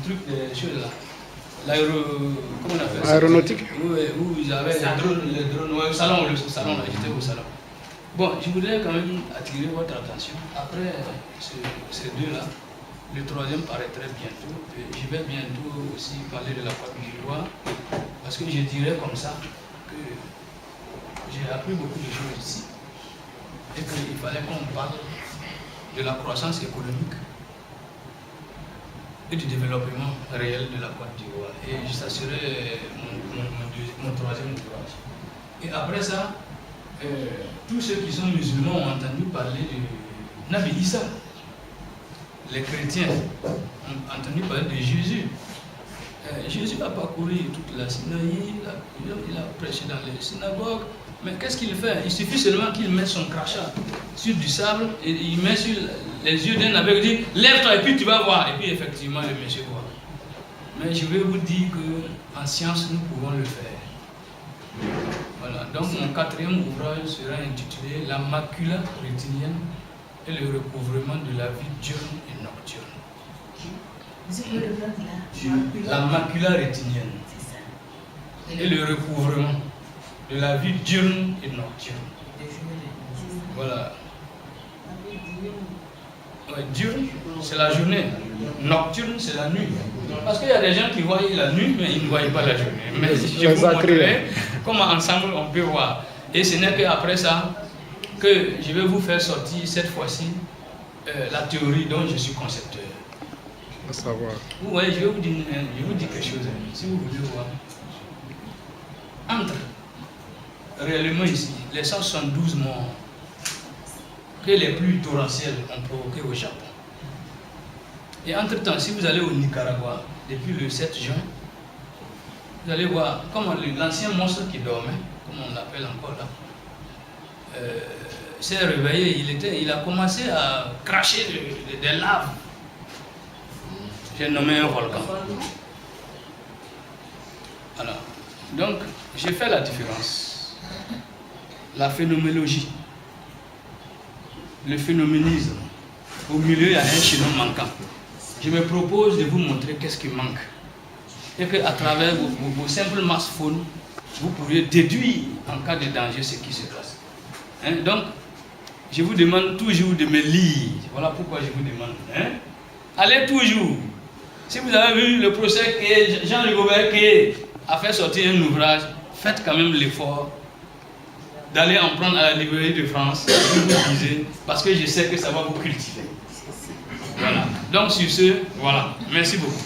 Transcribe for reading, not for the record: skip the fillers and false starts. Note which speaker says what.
Speaker 1: truc des choses là. Comment on appelle ça?
Speaker 2: Aéronautique.
Speaker 1: Où ils avaient les drones, ouais, le salon là, j'étais au salon. Bon, je voudrais quand même attirer votre attention. Après ces deux-là, le troisième paraîtrait bientôt. Et je vais bientôt aussi parler de la Côte d'Ivoire, parce que je dirais comme ça que j'ai appris beaucoup de choses ici et qu'il fallait qu'on parle de la croissance économique et du développement réel de la Côte d'Ivoire. Et ça serait mon troisième ouvrage. Et après ça, tous ceux qui sont musulmans ont entendu parler de Nabi Issa. Les chrétiens ont entendu parler de Jésus. Jésus a parcouru toute la Sinaï, il a prêché dans les synagogues. Mais qu'est-ce qu'il fait? Il suffit seulement qu'il mette son crachat sur du sable et il met sur les yeux d'un aveugle, il dit lève-toi et puis tu vas voir. Et puis effectivement le monsieur voit. Mais je vais vous dire qu'en science nous pouvons le faire. Voilà, donc mon quatrième ouvrage sera intitulé La macula rétinienne et le recouvrement de la vie diurne et nocturne. La macula rétinienne et le recouvrement de la vie diurne et nocturne. Voilà. Ouais, diurne, c'est la journée. Nocturne, c'est la nuit. Parce qu'il y a des gens qui voient la nuit, mais ils ne voient pas la journée. Mais je vous montrerai comment ensemble on peut voir. Et ce n'est qu'après ça que je vais vous faire sortir cette fois-ci la théorie dont je suis concepteur.
Speaker 2: À savoir.
Speaker 1: Ouais, je vais vous dire quelque chose, si vous voulez voir. Entre réellement ici, les 172 morts que les pluies torrentielles ont provoqué au Japon. Et entre-temps, si vous allez au Nicaragua, depuis le 7 juin, vous allez voir comment l'ancien monstre qui dormait, comme on l'appelle encore là, s'est réveillé, il a commencé à cracher des laves. J'ai nommé un volcan. Alors, donc, j'ai fait la différence. La phénoménologie, le phénoménisme. Au milieu, il y a un chaînon manquant. Je me propose de vous montrer qu'est-ce qui manque. Et qu'à travers vos simples smartphones, vous pourriez déduire en cas de danger ce qui se passe. Hein? Donc, je vous demande toujours de me lire. Voilà pourquoi je vous demande. Hein? Allez toujours. Si vous avez vu le procès que Jean Rigobert a fait sortir un ouvrage, faites quand même l'effort d'aller en prendre à la librairie de France, vous lisez, parce que je sais que ça va vous cultiver. Voilà. Donc sur ce, voilà. Merci beaucoup.